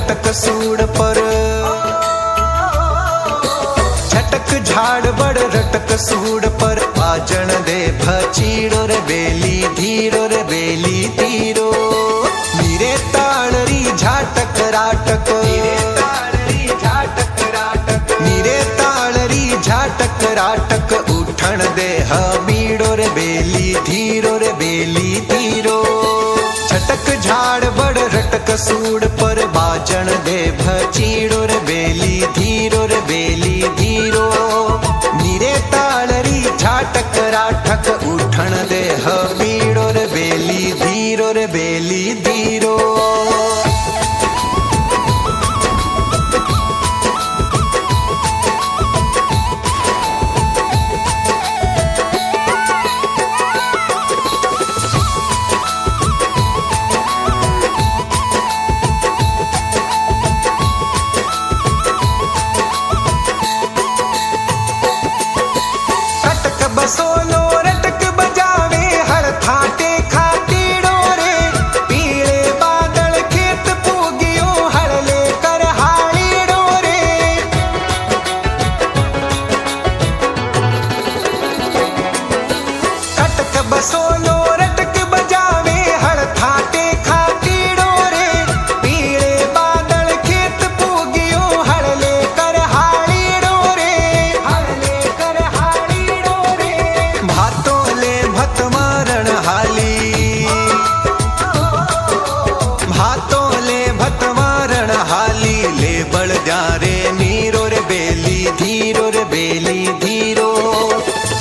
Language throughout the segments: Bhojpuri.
रटक सूड़ पर, झटक झाड़ बड़ रटक सूड़ पर, बाजण दे भचीड़ो रे बेली धीरो रे बेली धीरो। नीरे तालरी झाटक राटक, नीरे तालरी झाटक राटक, नीरे तालरी झाटक राटक, उठण दे हमीड़ो रे बेली धीरो रे बेली धीरो। झटक झाड़ बड़ रटक सूड़ पर, बाजण दे भचीड़ो रे बेली धीरो रे बेली धीरो। नीरे तालरी झाटक राठक, उठण दे हमीड़ो रे बेली धीरो रे बेली धीरो। बसोलो रटक बजावे हर थाटे खातीड़ो रे, पीले बादल खेत पूगियो हर लेकर हाड़ीड़ो रे। कटक बसोलो रटक बजावे हर थाटे खातीड़ो रे, पीले बादल खेत पूगियो हर लेकर हाड़ीड़ो रे, हर लेकर हाड़ीड़ो रे। भातो ले भत मारण हाली, भातो ले भत मारण हाली, ले बड़ जारे नीरो रे बेली धीरो रे बेली धीरो।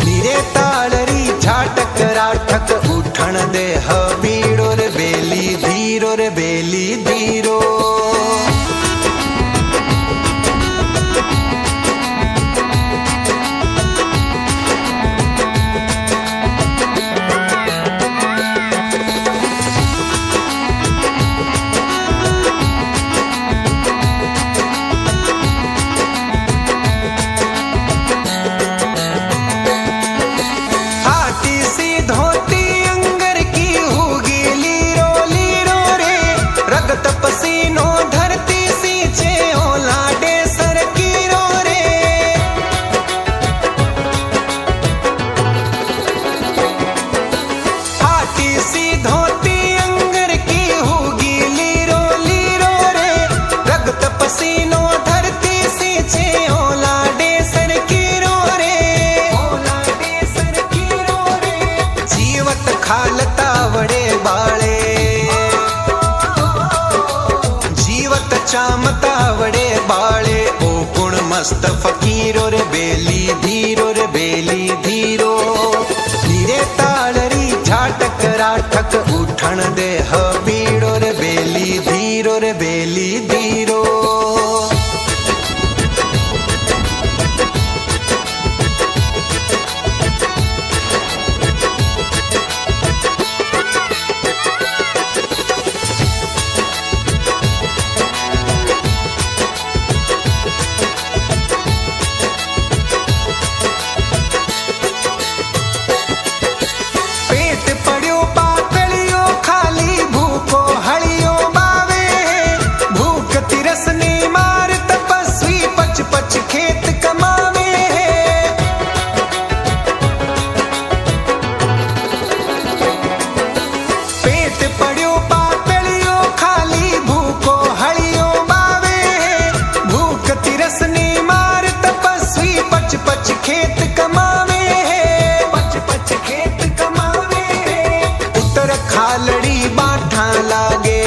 नीरे तालरी झाटक राठक, उठण दे हमीड़ो रे बेली धीरो रे बेली धीरो। पसीनो धरती सींचे ओ लाडे सरकीरो रे, फाटी सी धोती अंगर की होगी लीरो लीरो रे। रगत पसीनो धरती सींचे ओ लाडे सरकीरो रे, ओ लाडे सरकीरो रे। जीवत खालता वड़े बाळे, चामता वड़े बाळे, ओ गुण मस्त फकीरो रे बेली धीरो रे बेली धीरो। नीरे तालरी झाटक राठक, उठण दे हमीड़ो रे बेली धीरो रे बेली धीरो। खालड़ी बाठा लागे,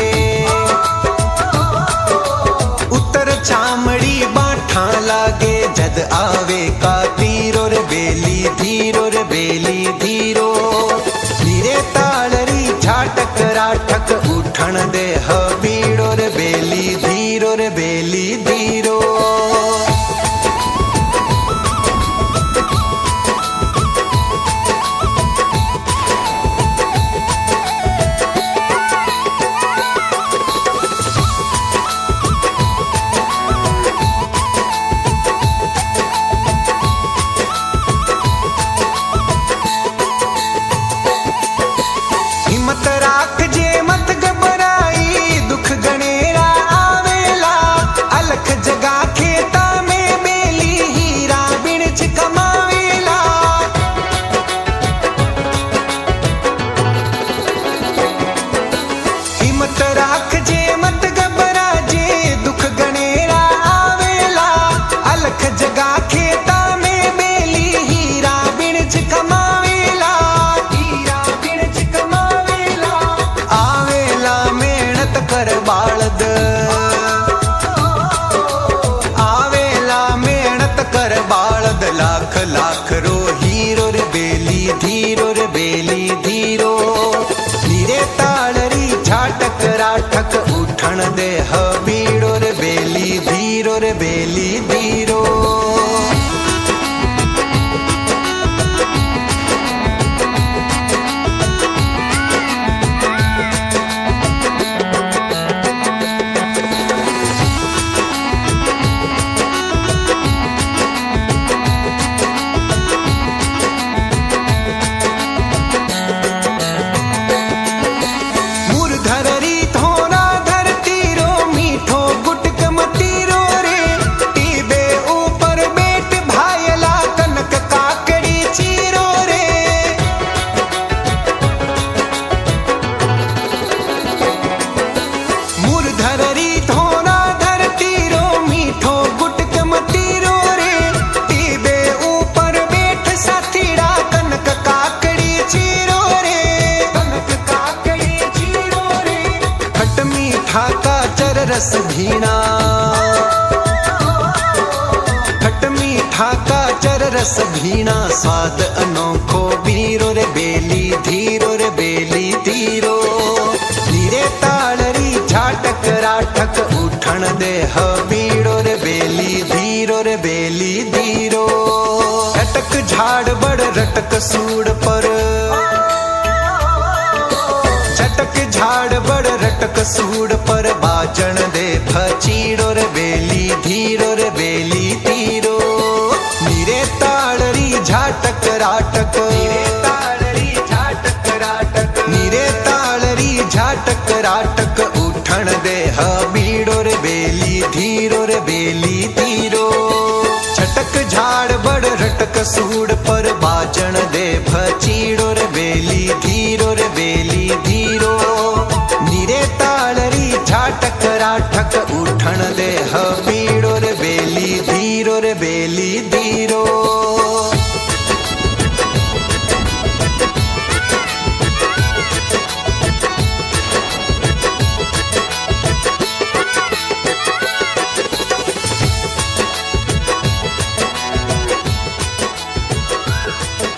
उत्तर चामड़ी बाठा लागे, जद आवे का तीरो रे बेली धीरो रे बेली धीरो। नीरे तालरी झाटक राठक, उठण दे हमीड़ो रे बेली धीरो रे बेली धीरो। हिम्मत राख जे मत घबराई, दुख गणेरा आवेला, नीरे तालरी झाटक राठक उठण दे हबीड़ो रे बेली धीरो रे बेली धीरो। रस भीना खट मीठा का चर रस भीना स्वाद अनोखो बीरो रे बेली धीरो रे बेली धीरो। नीरे तालरी झाटक राठक उठण दे हबीड़ो रे बेली धीरो रे बेली धीरो। अटक झाड़ बड़ रटक सूड़ पर झटक झाड़ बड़ रटक सूड़ पर बाजण दे फचीड़ो रे बेली धीरो रे बेली धीरो। नीरे तालरी झाटक राटक नीरे तालरी झाटक राटक नीरे तालरी झाटक राटक उठण दे हबीड़ो रे बेली धीरो रे बेली धीरो। झटक झाड़ बड़ रटक सूड़ पर बाजण दे फचीड़ो रे बेली धीरो रे बेली धीरो। नीरे तालरी झाटक राठक उठण दे हबीड़ो रे बेली धीरो रे बेली धीरो।